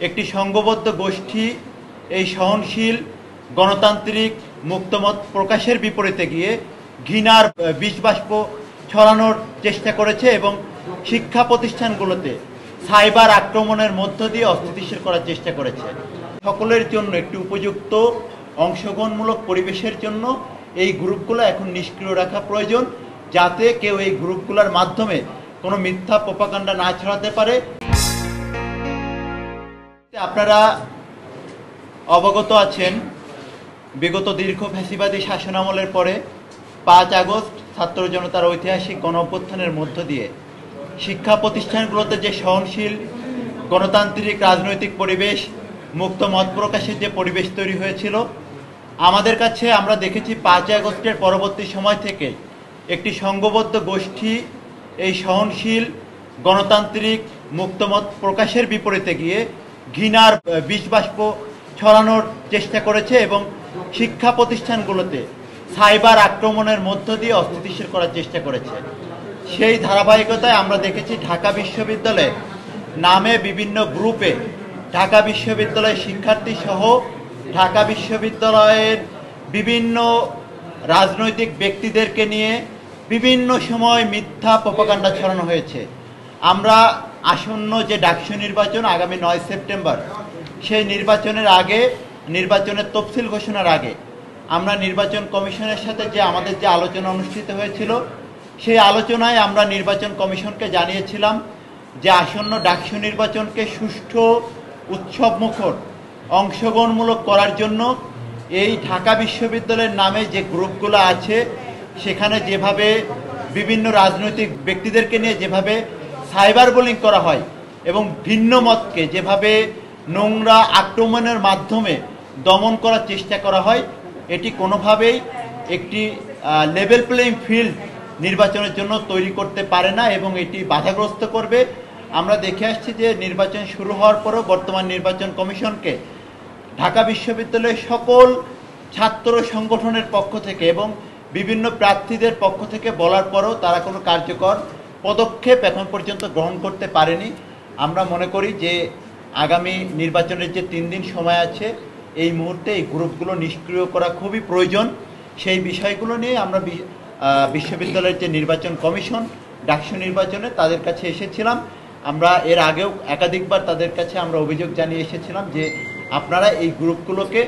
একটি সংঘবদ্ধ গোষ্ঠী এই সহনশীল গণতান্ত্রিক মুক্তমত প্রকাশের বিপরীতে গিয়ে ঘৃণার বিষবাষ্প ছড়ানোর চেষ্টা করেছে এবং শিক্ষা প্রতিষ্ঠানগুলোতে সাইবার আক্রমণের মধ্য দিয়ে অস্থিতিশীল করার চেষ্টা করেছে। সকলের জন্য একটি উপযুক্ত অংশগ্রহণমূলক পরিবেশের জন্য এই গ্রুপগুলো এখন নিষ্ক্রিয় রাখা প্রয়োজন, যাতে কেউ এই গ্রুপগুলোর মাধ্যমে কোনো মিথ্যা প্রোপাগান্ডা না ছড়াতে পারে। আপনারা অবগত আছেন, বিগত দীর্ঘ ফ্যাসিবাদী শাসনামলের পরে 5 আগস্ট ছাত্র জনতার ঐতিহাসিক গণ অভ্যুত্থানের মধ্য দিয়ে শিক্ষা প্রতিষ্ঠানগুলোতে যে সহনশীল গণতান্ত্রিক রাজনৈতিক পরিবেশ, মুক্ত মত প্রকাশের যে পরিবেশ তৈরি হয়েছিল, আমাদের কাছে আমরা দেখেছি 5 আগস্টের পরবর্তী সময় থেকে একটি সংঘবদ্ধ গোষ্ঠী এই সহনশীল গণতান্ত্রিক মুক্তমত প্রকাশের বিপরীতে গিয়ে ঘৃণার বিষবাষ্প ছড়ানোর চেষ্টা করেছে এবং শিক্ষা প্রতিষ্ঠানগুলোতে সাইবার আক্রমণের মধ্য দিয়ে অস্থিতিশীল করার চেষ্টা করেছে। সেই ধারাবাহিকতায় আমরা দেখেছি ঢাকা বিশ্ববিদ্যালয়ে নামে বিভিন্ন গ্রুপে ঢাকা বিশ্ববিদ্যালয়ের শিক্ষার্থী সহ ঢাকা বিশ্ববিদ্যালয়ের বিভিন্ন রাজনৈতিক ব্যক্তিদেরকে নিয়ে বিভিন্ন সময় মিথ্যা প্রোপাগান্ডা ছড়ানো হয়েছে। আমরা আসন্ন যে ডাকসু নির্বাচন আগামী 9 সেপ্টেম্বর, সেই নির্বাচনের আগে, নির্বাচনের তফসিল ঘোষণার আগে আমরা নির্বাচন কমিশনের সাথে যে আমাদের যে আলোচনা অনুষ্ঠিত হয়েছিল, সেই আলোচনায় আমরা নির্বাচন কমিশনকে জানিয়েছিলাম যে আসন্ন ডাকসু নির্বাচনকে সুষ্ঠু, উৎসবমুখর, অংশগ্রহণমূলক করার জন্য এই ঢাকা বিশ্ববিদ্যালয়ের নামে যে গ্রুপগুলো আছে সেখানে যেভাবে বিভিন্ন রাজনৈতিক ব্যক্তিদেরকে নিয়ে যেভাবে সাইবার বুলিং করা হয় এবং ভিন্ন মতকে যেভাবে নোংরা আক্রমণের মাধ্যমে দমন করার চেষ্টা করা হয়, এটি কোনোভাবেই একটি লেভেল প্লেইং ফিল্ড নির্বাচনের জন্য তৈরি করতে পারে না এবং এটি বাধাগ্রস্ত করবে। আমরা দেখে আসছি যে নির্বাচন শুরু হওয়ার পরও বর্তমান নির্বাচন কমিশনকে ঢাকা বিশ্ববিদ্যালয়ের সকল ছাত্র সংগঠনের পক্ষ থেকে এবং বিভিন্ন প্রার্থীদের পক্ষ থেকে বলার পরও তারা কোনো কার্যকর পদক্ষেপ এখন পর্যন্ত গ্রহণ করতে পারেনি। আমরা মনে করি যে আগামী নির্বাচনের যে 3 দিন সময় আছে, এই মুহূর্তে এই গ্রুপগুলো নিষ্ক্রিয় করা খুবই প্রয়োজন। সেই বিষয়গুলো নিয়ে আমরা বিশ্ববিদ্যালয়ের যে নির্বাচন কমিশন ডাকসু নির্বাচনে তাদের কাছে এসেছিলাম। আমরা এর আগেও একাধিকবার তাদের কাছে আমরা অভিযোগ জানিয়ে এসেছিলাম যে আপনারা এই গ্রুপগুলোকে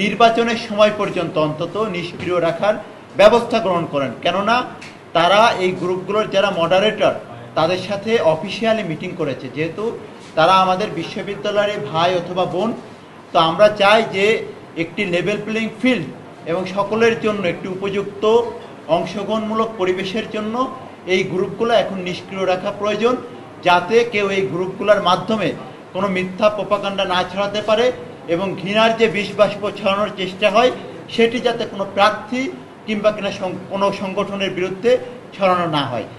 নির্বাচনের সময় পর্যন্ত অন্তত নিষ্ক্রিয় রাখার ব্যবস্থা গ্রহণ করেন, কেননা তারা এই গ্রুপগুলোর যারা মডারেটর তাদের সাথে অফিসিয়ালি মিটিং করেছে, যেহেতু তারা আমাদের বিশ্ববিদ্যালয়ের ভাই অথবা বোন। তো আমরা চাই যে একটি লেভেল প্লেইং ফিল্ড এবং সকলের জন্য একটি উপযুক্ত অংশগ্রহণমূলক পরিবেশের জন্য এই গ্রুপগুলো এখন নিষ্ক্রিয় রাখা প্রয়োজন, যাতে কেউ এই গ্রুপগুলোর মাধ্যমে কোনো মিথ্যা প্রোপাগান্ডা না ছড়াতে পারে এবং ঘৃণার যে বিষবাষ্প ছড়ানোর চেষ্টা হয় সেটি যাতে কোনো প্রার্থী কিংবা কোনো সংগঠনের বিরুদ্ধে ছড়ানো না হয়।